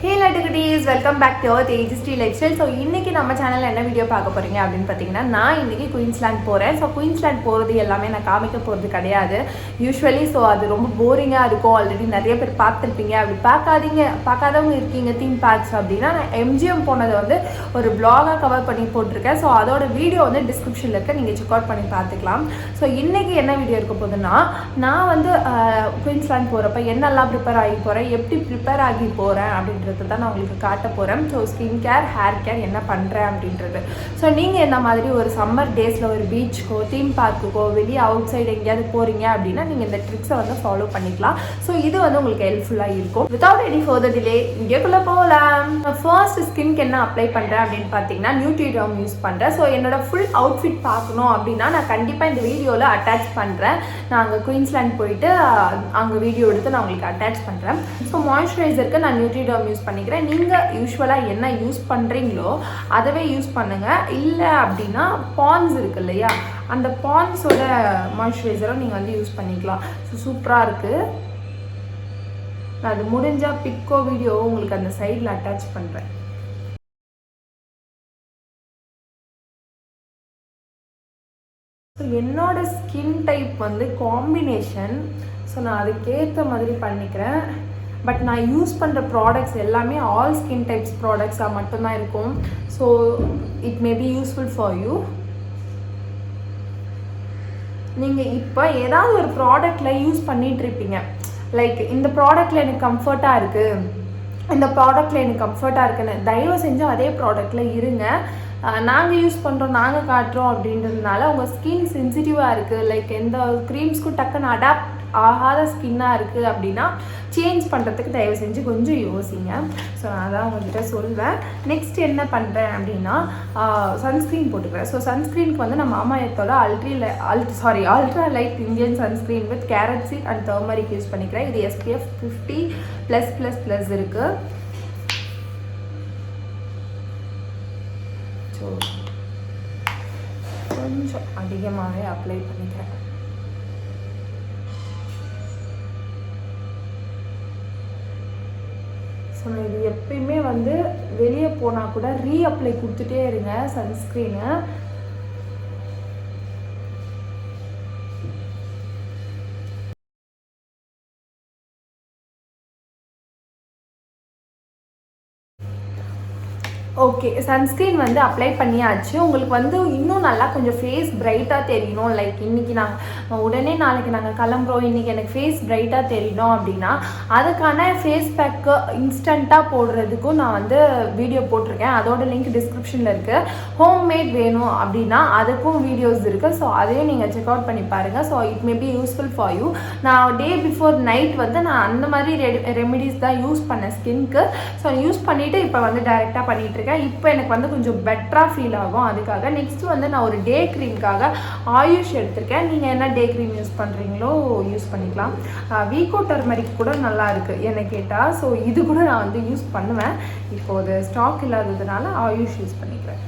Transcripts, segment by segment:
Hey Ladies, welcome back to our Tejasri lifestyle. So இன்னைக்கு நம்ம சேனல்ல என்ன வீடியோ பார்க்க போறீங்க அப்படினு பாத்தீங்கன்னா நான் இன்னைக்கு குயின்ஸ்லாண்ட் போறேன். So குயின்ஸ்லாண்ட் போறது எல்லாமே நான் காமிக்க போறது கிடையாது. யூசுவலி சோ அது ரொம்ப போரிங்கா இருக்கும். ஆல்ரெடி நிறைய பேர் பார்த்திருப்பீங்க. அப்படி பார்க்காதவங்க இருக்கீங்க தீம் பார்க்ஸ் அப்படினா நான் MGM போனது வந்து ஒரு vlog-ஆ கவர் பண்ணி போட்டுருக்கேன். சோ அதோட வீடியோ வந்து டிஸ்கிரிப்ஷன்ல இருக்கு. நீங்க செக் அவுட் பண்ணி பார்த்துக்கலாம். சோ இன்னைக்கு என்ன வீடியோ இருக்க போகுதுன்னா நான் வந்து குயின்ஸ்லாண்ட் போறப்ப என்னெல்லாம் ப்ரிப்பேர் ஆகி போறேன், எப்படி ப்ரிப்பேர் ஆகி போறேன் அப்படின்றது தான் நான் உங்களுக்கு காட்ட போறேன். So skin care, hair care என்ன பண்றேன் அப்படின்றது. ஸோ நீங்க இந்த மாதிரி ஒரு சம்மர் டேஸ்ல ஒரு பீச்சுக்கோ தீம் பார்க்குக்கோ வெளியே அவுட் சைடு எங்கேயாவது போறீங்க அப்படின்னா நீங்க இந்த ட்ரிக்ஸை வந்து ஃபாலோ பண்ணிக்கலாம். ஸோ இது வந்து உங்களுக்கு ஹெல்ப்ஃபுல்லா இருக்கும். வித்வுட் எனி ஃபர்தர் டிலே இங்கேக்குள்ள போகலாம். ஃபர்ஸ்ட் ஸ்கின்க்கு என்ன அப்ளை பண்றேன் அப்படின்னு பார்த்தீங்கன்னா நியூட்ரிடர்ம் யூஸ் பண்றேன். ஸோ என்னோட ஃபுல் அவுட்ஃபிட் பார்க்கணும் அப்படின்னா நான் கண்டிப்பா இந்த வீடியோல அட்டாச் பண்றேன். நான் அங்கே குயின்ஸ்லாண்ட் போயிட்டு அங்கே வீடியோ எடுத்து நான் உங்களுக்கு அட்டாச் பண்றேன். ஸோ மாய்ஸ்சரைசருக்கு நான் நியூட்ரிடர்ம் யூஸ் பண்ணிக்கிறேன். நீங்கள் யூஸ்வலாக என்ன யூஸ் பண்ணுறீங்களோ அதவே யூஸ் பண்ணுங்க. இல்லை அப்படின்னா பான்ஸ் இருக்கு இல்லையா, அந்த பான்ஸோட மாய்ஸ்சரைசரும் நீங்கள் வந்து யூஸ் பண்ணிக்கலாம். ஸோ சூப்பராக இருக்குது. நான் அது முடிஞ்சால் பிக்கோ வீடியோ உங்களுக்கு அந்த சைடில் அட்டாச் பண்ணுறேன். ஸோ என்னோட ஸ்கின் டைப் வந்து காம்பினேஷன். ஸோ நான் அதுக்கேற்ற மாதிரி பண்ணிக்கிறேன். பட் நான் யூஸ் பண்ணுற ப்ராடக்ட்ஸ் எல்லாமே ஆல் ஸ்கின் டைப்ஸ் ப்ராடக்ட்ஸாக மட்டும்தான் இருக்கும். So it may be useful for you. நீங்கள் இப்போ ஏதாவது ஒரு ப்ராடக்டில் யூஸ் பண்ணிகிட்ருப்பீங்க. லைக் இந்த ப்ராடக்டில் எனக்கு கம்ஃபர்ட்டாக இருக்குது, இந்த ப்ராடக்டில் எனக்கு கம்ஃபர்ட்டாக இருக்குன்னு தயவு செஞ்சு அதே ப்ராடக்டில் இருங்க. நாங்கள் யூஸ் பண்ணுறோம், நாங்கள் காட்டுறோம் அப்படின்றதுனால உங்கள் ஸ்கின் சென்சிட்டிவாக இருக்குது, லைக் எந்த க்ரீம்ஸ்க்கும் டக்குன்னு அடாப்ட் ஆகாத ஸ்கின்னாக இருக்குது அப்படின்னா சேஞ்ச் பண்ணுறதுக்கு தயவு செஞ்சு கொஞ்சம் யோசிங்க. ஸோ நான் அதான் உங்கள்கிட்ட சொல்வேன். நெக்ஸ்ட் என்ன பண்ணுறேன் அப்படின்னா சன்ஸ்க்ரீன் போட்டுக்கிறேன். ஸோ சன்ஸ்க்ரீனுக்கு வந்து நான் மாமா எர்த்தோட ultra light Indian sunscreen with carrot seed and turmeric use பண்ணிக்கிறேன். இது SPF 50+++ இருக்குது. ஸோ கொஞ்சம் அதிகமாகவே அப்ளை பண்ணிக்கிறேன். ஸோ இது எப்பயுமே வந்து வெளியே போனால் கூட ரீஅப்ளை கொடுத்துட்டே இருங்க சன்ஸ்க்ரீனு. ஓகே, சன்ஸ்க்ரீன் வந்து அப்ளை பண்ணியாச்சு. உங்களுக்கு வந்து இன்னும் நல்லா கொஞ்சம் ஃபேஸ் பிரைட்டாக தெரியணும். லைக் இன்றைக்கி உடனே நாளைக்கு நாங்கள் கிளம்புறோம், இன்றைக்கி எனக்கு ஃபேஸ் பிரைட்டாக தெரியணும் அப்படின்னா அதுக்கான ஃபேஸ் பேக்கு இன்ஸ்டண்ட்டாக போடுறதுக்கும் நான் வந்து வீடியோ போட்டிருக்கேன். அதோட லிங்க் டிஸ்கிரிப்ஷனில் இருக்குது. ஹோம்மேட் வேணும் அப்படின்னா அதுக்கும் வீடியோஸ் இருக்குது. ஸோ அதையும் நீங்கள் செக் அவுட் பண்ணி பாருங்கள். So it may be useful for you. நான் டே பிஃபோர் நைட் வந்து நான் அந்த மாதிரி ரெமிடிஸ் தான் யூஸ் பண்ணேன் ஸ்கின்க்கு. ஸோ யூஸ் பண்ணிவிட்டு இப்போ வந்து டைரெக்டாக பண்ணிகிட்டு இப்போ எனக்கு வந்து கொஞ்சம் பெட்டராக ஃபீல் ஆகும். அதுக்காக நெக்ஸ்ட் வந்து நான் ஒரு டே க்ரீம்காக ஆயுஷ் எடுத்திருக்கேன். நீங்கள் என்ன டே க்ரீம் யூஸ் பண்ணுறீங்களோ யூஸ் பண்ணிக்கலாம். வீக்கோ டர்மரிக் கூட நல்லா இருக்குது என்ன கேட்டால். ஸோ இது கூட நான் வந்து யூஸ் பண்ணுவேன். இப்போது ஸ்டாக் இல்லாததுனால ஆயுஷ் யூஸ் பண்ணிக்கிறேன்.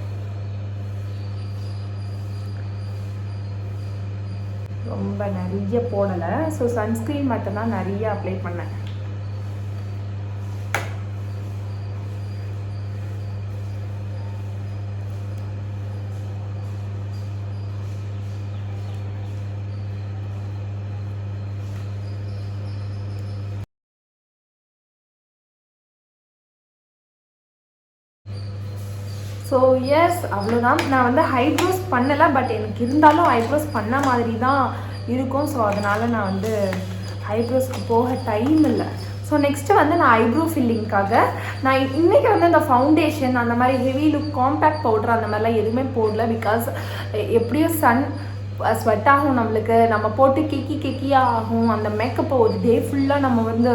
ரொம்ப நிறைய போடலை. ஸோ சன்ஸ்க்ரீன் மட்டும்தான் நிறைய அப்ளை பண்ணேன். ஸோ எஸ், அவ்வளோதான். நான் வந்து ஐப்ரோஸ் பண்ணலை, பட் எனக்கு இருந்தாலும் ஐப்ரோஸ் பண்ண மாதிரி தான் இருக்கும். ஸோ அதனால் நான் வந்து ஐப்ரோஸ்க்கு போக டைம் இல்லை. ஸோ நெக்ஸ்ட்டு வந்து நான் ஐப்ரோ ஃபில்லிங்காக நான் இன்றைக்கி வந்து அந்த ஃபவுண்டேஷன் அந்த மாதிரி ஹெவி லுக் காம்பேக்ட் பவுடர் அந்த மாதிரிலாம் எதுவுமே போடல. பிகாஸ் எப்படியும் ஸ்வெட் ஆகும் நம்மளுக்கு, நம்ம போட்டு கெக்கியாக ஆகும். அந்த மேக்கப்பை ஒரு டே ஃபுல்லாக நம்ம வந்து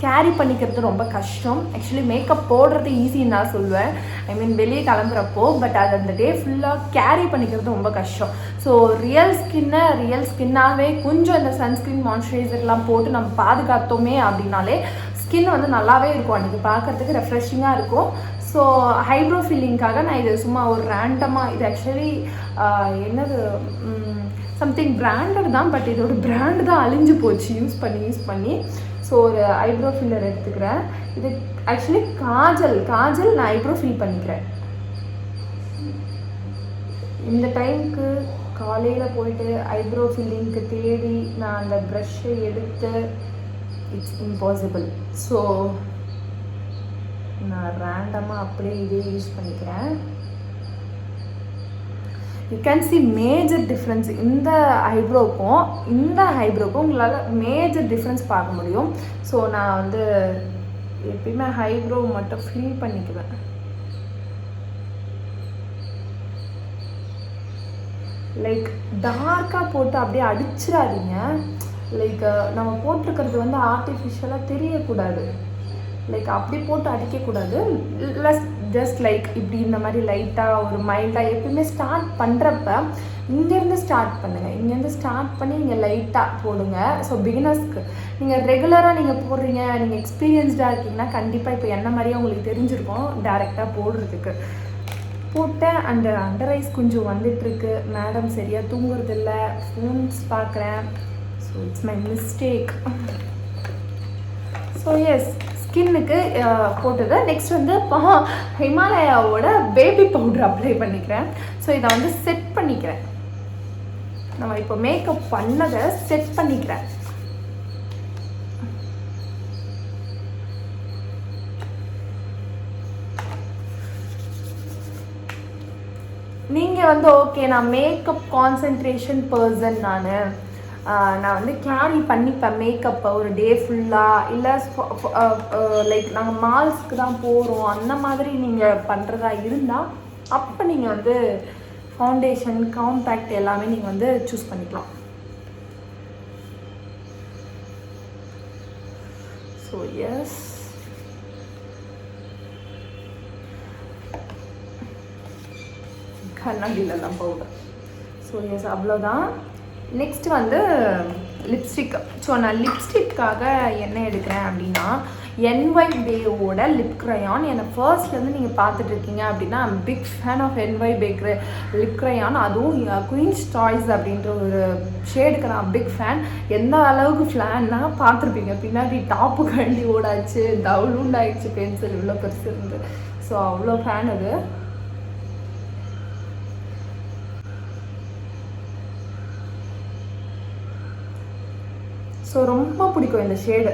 கேரி பண்ணிக்கிறது ரொம்ப கஷ்டம். ஆக்சுவலி மேக்கப் போடுறது ஈஸின்னு நான் சொல்லுவேன், ஐ மீன் வெளியே கிளம்புறப்போ. பட் அது அந்த டே ஃபுல்லாக கேரி பண்ணிக்கிறது ரொம்ப கஷ்டம். ஸோ ரியல் ஸ்கின்னாகவே கொஞ்சம் இந்த சன்ஸ்க்ரீன் மாய்ஸ்சரைசர்லாம் போட்டு நம்ம பாதுகாத்தோமே அப்படின்னாலே ஸ்கின் வந்து நல்லாவே இருக்கும். அன்றைக்கி பார்க்குறதுக்கு ரெஃப்ரெஷிங்காக இருக்கும். ஸோ ஐப்ரோ ஃபில்லிங்காக நான் இது சும்மா ஒரு ரேண்டமாக, இது ஆக்சுவலி என்னது சம்திங் பிராண்டட் தான், பட் இதோட பிராண்டு தான் அழிஞ்சு போச்சு யூஸ் பண்ணி. ஸோ ஒரு ஐப்ரோ ஃபில்லர் எடுத்துக்கிறேன். இது ஆக்சுவலி காஜல் நான் ஐப்ரோ ஃபில் பண்ணிக்கிறேன். இந்த டைமுக்கு காலையில் போயிட்டு ஐப்ரோ ஃபில்லிங்க்கு தேடி நான் அந்த ப்ரஷ்ஷை எடுத்து இட்ஸ் இம்பாசிபிள். ஸோ நான் ரேண்டமாக அப்படியே இதே யூஸ் பண்ணிக்கிறேன். You can see major difference. இந்த ஐப்ரோக்கும் உங்களால் மேஜர் டிஃப்ரென்ஸ் பார்க்க முடியும். ஸோ நான் வந்து எப்பயுமே ஐப்ரோ மட்டும் ஃபில் பண்ணிக்குவேன். லைக் டார்க்காக போட்டு அப்படியே அடிச்சிடாதீங்க. லைக் நம்ம போட்டிருக்கிறது வந்து ஆர்டிஃபிஷியலாக தெரியக்கூடாது. லைக் அப்படி போட்டு அடிக்கக்கூடாது. ஜஸ்ட் லைக் இப்படி இந்த மாதிரி லைட்டாக ஒரு மைல்டாக எப்பயுமே ஸ்டார்ட் பண்ணுறப்ப இங்கேருந்து ஸ்டார்ட் பண்ணுங்கள். இங்கேருந்து ஸ்டார்ட் பண்ணி நீங்கள் லைட்டாக போடுங்க. ஸோ பிகினர்ஸ்க்கு நீங்கள் ரெகுலராக நீங்கள் போடுறீங்க, நீங்கள் எக்ஸ்பீரியன்ஸ்டாக இருக்கீங்கன்னா கண்டிப்பாக இப்போ என்ன மாதிரியே உங்களுக்கு தெரிஞ்சிருக்கும் டேரெக்டாக போடுறதுக்கு. போட்டேன். அந்த அண்டர் ஐஸ் கொஞ்சம் வந்துட்டுருக்கு. மேடம் சரியாக தூங்குறதில்ல, ஃபோன்ஸ் பார்க்குறேன். So it's my mistake. So yes, ஸ்கின்னுக்கு போட்டது. நெக்ஸ்ட் வந்து ஹிமாலயாவோட பேபி பவுடர் அப்ளை பண்ணிக்கிறேன். ஸோ இதை வந்து செட் பண்ணிக்கிறேன். நம்ம இப்போ மேக்கப் பண்ணதை செட் பண்ணிக்கிறேன். நீங்கள் வந்து ஓகே நான் மேக்கப் கான்சன்ட்ரேஷன் பர்சன், நான் வந்து கேரி பண்ணிப்பேன் மேக்கப்பை ஒரு டே ஃபுல்லாக. இல்லை லைக் நாங்கள் மால்ஸ்க்கு தான் போகிறோம் அந்த மாதிரி நீங்கள் பண்ணுறதா இருந்தால் அப்போ நீங்கள் வந்து ஃபவுண்டேஷன் காம்பேக்ட் எல்லாமே நீங்கள் வந்து சூஸ் பண்ணிக்கலாம். ஸோ எஸ், கண்ணாடியில் தான் பவுடர். ஸோ எஸ், அவ்வளோதான். நெக்ஸ்ட் வந்து லிப்ஸ்டிக். ஸோ நான் லிப்ஸ்டிக்காக என்ன எடுக்கிறேன் அப்படின்னா NY பேயோட லிப் க்ரையான். என்னை ஃபர்ஸ்ட்லேருந்து நீங்கள் பார்த்துட்ருக்கீங்க அப்படின்னா I'm big fan of NY bae lip crayon. அதுவும் குயின்ஸ் சாய்ஸ் அப்படின்ற ஒரு ஷேடுக்கு நான் பிக் ஃபேன். எந்த அளவுக்கு ஃபேன்னா பார்த்துருப்பீங்க பின்னாடி டாப்பு கண்டி ஓடாச்சு, டவுலுண்ட் ஆயிடுச்சு பென்சில் இவ்வளோ பெருசு இருந்து. ஸோ அவ்வளோ ஃபேன் அது. ஸோ ரொம்ப பிடிக்கும் இந்த ஷேடு.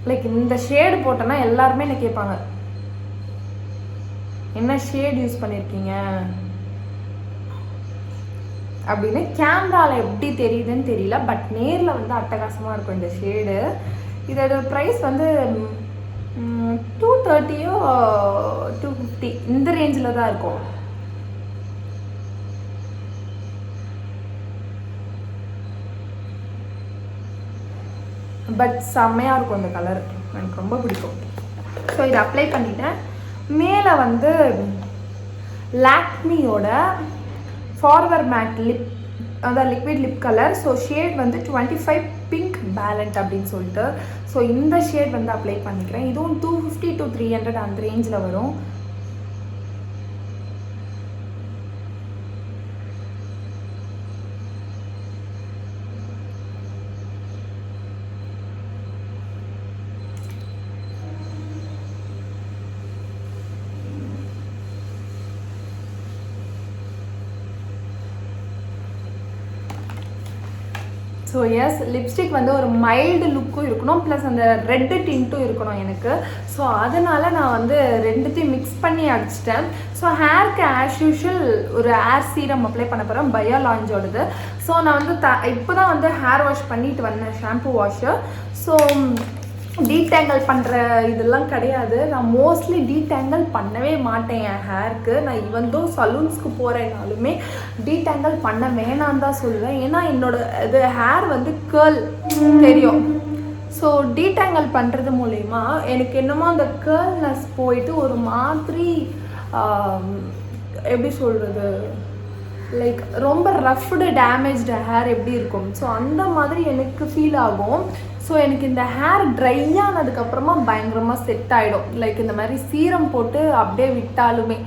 லைக் இந்த ஷேடு போட்டோன்னா எல்லாருமே என்ன கேட்பாங்க, என்ன ஷேட் யூஸ் பண்ணியிருக்கீங்க அப்படின்னு. கேமராவில் எப்படி தெரியுதுன்னு தெரியல, பட் நேரில் வந்து அட்டகாசமாக இருக்கும் இந்த ஷேடு. இதோட ப்ரைஸ் வந்து 230 250 இந்த ரேஞ்சில் தான் இருக்கும். பட் செம்மையாக இருக்கும் இந்த கலர், எனக்கு ரொம்ப பிடிக்கும். ஸோ இதை அப்ளை பண்ணிட்டேன். மேலே வந்து லாக்மியோட ஃபார்வர் மேட் லிப், அதான் liquid lip colour. So shade வந்து 25 பிங்க் பேலண்ட் அப்படின்னு சொல்லிட்டு. ஸோ இந்த ஷேட் வந்து அப்ளை பண்ணிக்கிறேன். இதுவும் 250 to 300 அந்த ரேஞ்சில் வரும். ஸோ எஸ், லிப்ஸ்டிக் வந்து ஒரு மைல்டு லுக்கும் இருக்கணும், ப்ளஸ் அந்த ரெட்டு டின்ட்டும் இருக்கணும் எனக்கு. ஸோ அதனால் நான் வந்து ரெண்டுத்தையும் மிக்ஸ் பண்ணி அடிச்சிட்டேன். ஸோ ஹேருக்கு ஆஸ் யூஷுவல் ஒரு ஹேர் சீரம் அப்ளை பண்ண போகிறேன், பயோ லாஞ்சோடது. ஸோ நான் வந்து இப்போ தான் வந்து ஹேர் வாஷ் பண்ணிட்டு வந்தேன், ஷாம்பு வாஷு. ஸோ டீடேங்கிள் பண்ணுற இதெல்லாம் கிடையாது. நான் மோஸ்ட்லி டீடேங்கிள் பண்ணவே மாட்டேன் என் ஹேருக்கு. நான் ஈவன் தோ சலூன்ஸ்க்கு போகிறேனாலுமே டீடேங்கிள் பண்ண வேணான்னு தான் சொல்லுவேன். ஏன்னா என்னோட இது ஹேர் வந்து கேர்ள் தெரியும். ஸோ டீடேங்கிள் பண்ணுறது மூலயமா எனக்கு என்னமோ அந்த கேர்ள்னஸ் போயிட்டு ஒரு மாதிரி எப்படி சொல்கிறது, லைக் ரொம்ப ரஃப்டு டேமேஜ்டு ஹேர் எப்படி இருக்கும், ஸோ அந்த மாதிரி எனக்கு ஃபீல் ஆகும். ஸோ எனக்கு இந்த ஹேர் ட்ரை ஆனதுக்கப்புறமா பயங்கரமாக செட் ஆகிடும். லைக் இந்த மாதிரி சீரம் போட்டு அப்படியே விட்டாலுமே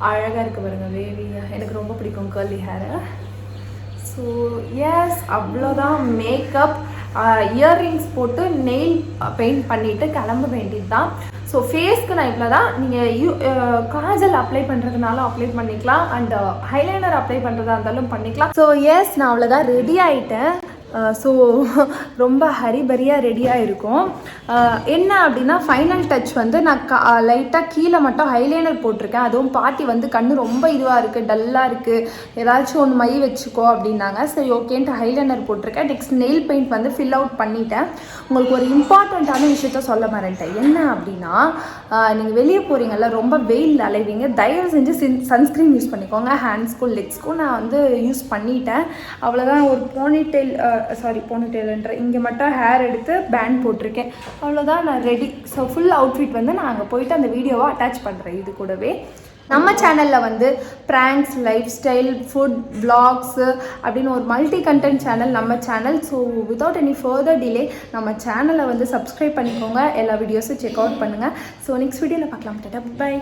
அழகாக இருக்குது பாருங்க, வேவியாக. எனக்கு ரொம்ப பிடிக்கும் கர்லி ஹேரு. ஸோ எஸ், அவ்வளோதான் மேக்கப். இயர்ரிங்ஸ் போட்டு நெயில் பெயிண்ட் பண்ணிவிட்டு கிளம்ப வேண்டியது தான். ஸோ ஃபேஸ்க்கு நான் இவ்வளோ தான். நீங்கள் காஜல் அப்ளை பண்ணுறதுனால அப்ளை பண்ணிக்கலாம், அண்ட் ஹைலைனர் அப்ளை பண்ணுறதா இருந்தாலும் பண்ணிக்கலாம். ஸோ எஸ், நான் அவ்வளோதான் ரெடி ஆகிட்டேன். ஸோ ரொம்ப ஹரிபரியாக ரெடியாக இருக்கும். என்ன அப்படின்னா ஃபைனல் டச் வந்து நான் லைட்டாக கீழே மட்டும் ஹைலைனர் போட்டிருக்கேன். அதுவும் பாட்டி வந்து கண்ணு ரொம்ப இதுவாக இருக்குது, டல்லாக இருக்குது, ஏதாச்சும் ஒன்று மை வச்சுக்கோ அப்படின்னாங்க. சரி ஓகேன்ட்டு ஹைலைனர் போட்டிருக்கேன். நெக்ஸ்ட் நெயில் பெயிண்ட் வந்து ஃபில் அவுட் பண்ணிட்டேன். உங்களுக்கு ஒரு இம்பார்ட்டண்ட்டான விஷயத்த சொல்ல மாட்டேன். என்ன அப்படின்னா, நீங்கள் வெளியே போகிறீங்கல்ல, ரொம்ப வெயில் அலைவீங்க, தயவு செஞ்சு சன்ஸ்க்ரீன் யூஸ் பண்ணிக்கோங்க. ஹேண்ட்ஸ்க்கும் லெக்ஸ்க்கும் நான் வந்து யூஸ் பண்ணிட்டேன். அவ்வளோதான். ஒரு போனிடெயில்ன்ற இங்கே மட்டும் ஹேர் எடுத்து பேண்ட் போட்டிருக்கேன். அவ்வளோதான், நான் ரெடி. ஸோ ஃபுல் அவுட்ஃபிட் வந்து நான் அங்கே போயிட்டு அந்த வீடியோவை அட்டாச் பண்ணுறேன். இது கூடவே நம்ம சேனலில் வந்து pranks, life style, food, vlogs அப்படின்னு ஒரு மல்டி கண்டென்ட் சேனல் நம்ம channel. So without any further delay நம்ம சேனலை வந்து சப்ஸ்கிரைப் பண்ணிக்கோங்க. எல்லா வீடியோஸும் செக் அவுட் பண்ணுங்கள். ஸோ நெக்ஸ்ட் வீடியோவில் பார்க்கலாம். பை.